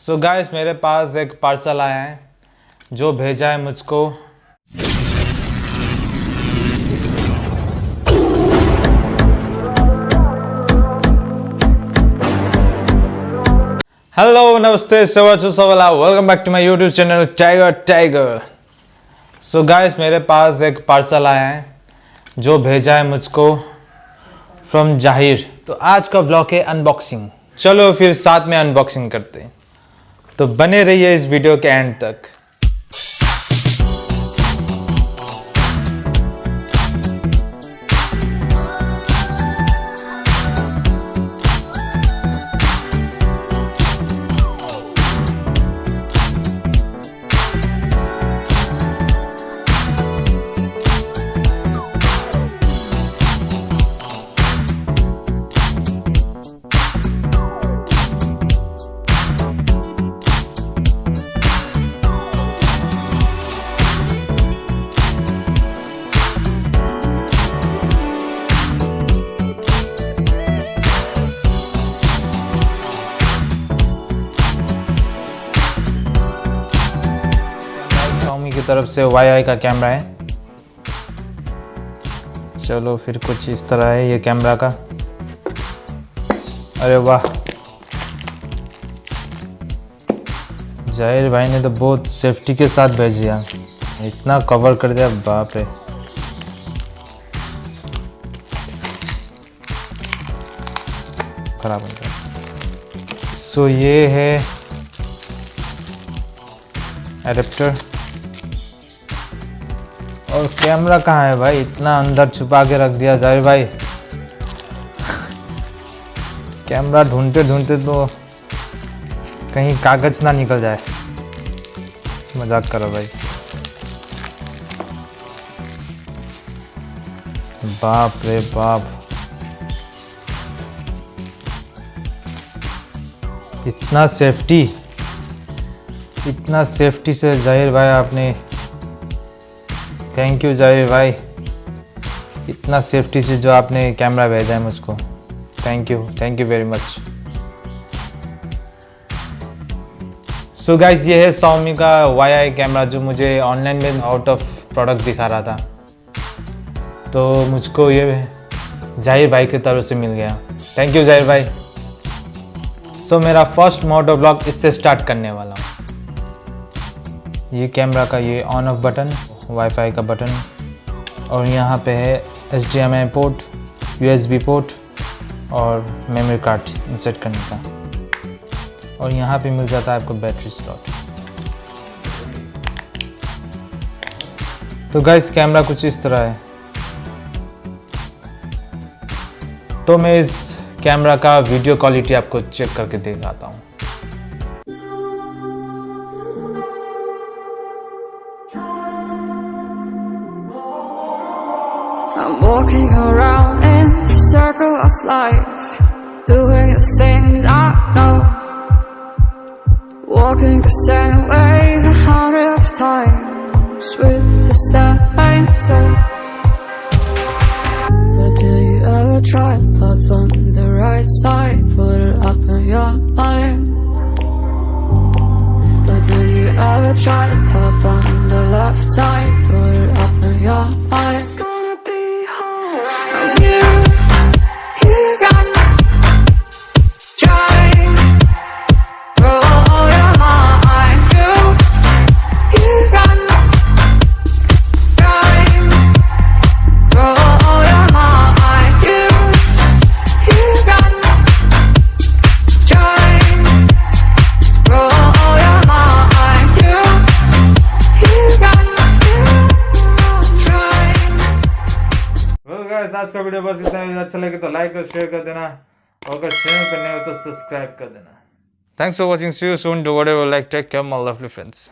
सो guys मेरे पास एक पार्सल आया है जो भेजा है मुझको हेलो नमस्ते सवाला welcome back to my YouTube channel Tiger. So guys मेरे पास एक पार्सल आया है जो भेजा है मुझको फ्रॉम जाहिर। तो आज का ब्लॉग है अनबॉक्सिंग। चलो फिर साथ में अनबॉक्सिंग करते हैं, तो बने रहिए इस वीडियो के एंड तक। की तरफ से वाई का कैमरा है। चलो फिर कुछ इस तरह है ये कैमरा का। अरे वाह, जाहिर भाई ने तो बहुत सेफ्टी के साथ भेज दिया, इतना कवर कर दिया, बाप रे। खराब हो गया। सो ये है एडेप्टर। और कैमरा कहाँ है भाई, इतना अंदर छुपा के रख दिया जाहिर भाई। कैमरा ढूंढते ढूंढते तो कहीं कागज ना निकल जाए। मजाक करो भाई। बाप रे बाप, इतना सेफ्टी से जाहिर भाई आपने, थैंक यू जाहिर भाई, इतना सेफ्टी से जो आपने कैमरा भेजा है मुझको। Thank you very much. So guys ये है Xiaomi का वाई कैमरा जो मुझे ऑनलाइन में आउट ऑफ प्रोडक्ट दिखा रहा था, तो मुझको ये जाहिर भाई की तरफ से मिल गया। थैंक यू जाहिर भाई। सो मेरा फर्स्ट मोटो ब्लॉग इससे स्टार्ट करने वाला हूँ। ये कैमरा का ये ऑन ऑफ बटन, वाईफाई का बटन, और यहाँ पे है HDMI पोर्ट, USB पोर्ट और मेमोरी कार्ड इंसर्ट करने का, और यहाँ पे मिल जाता है आपको बैटरी स्लॉट। तो गाइस कैमरा कुछ इस तरह है। तो मैं इस कैमरा का वीडियो क्वालिटी आपको चेक करके दिखाता हूँ। I'm walking around in the circle of life, doing the things I know, walking the same ways 100 of times with the same soul. But do you ever try love on the right side, put it up in your mind? But do you ever try to puff on the left side, put it up in your mind? आज का video बस इतना ही। अच्छा लगे तो like और share कर देना, और अगर शेयर करने हो तो सब्सक्राइब कर देना। Thanks for watching, see you soon, do whatever like, take care my lovely friends.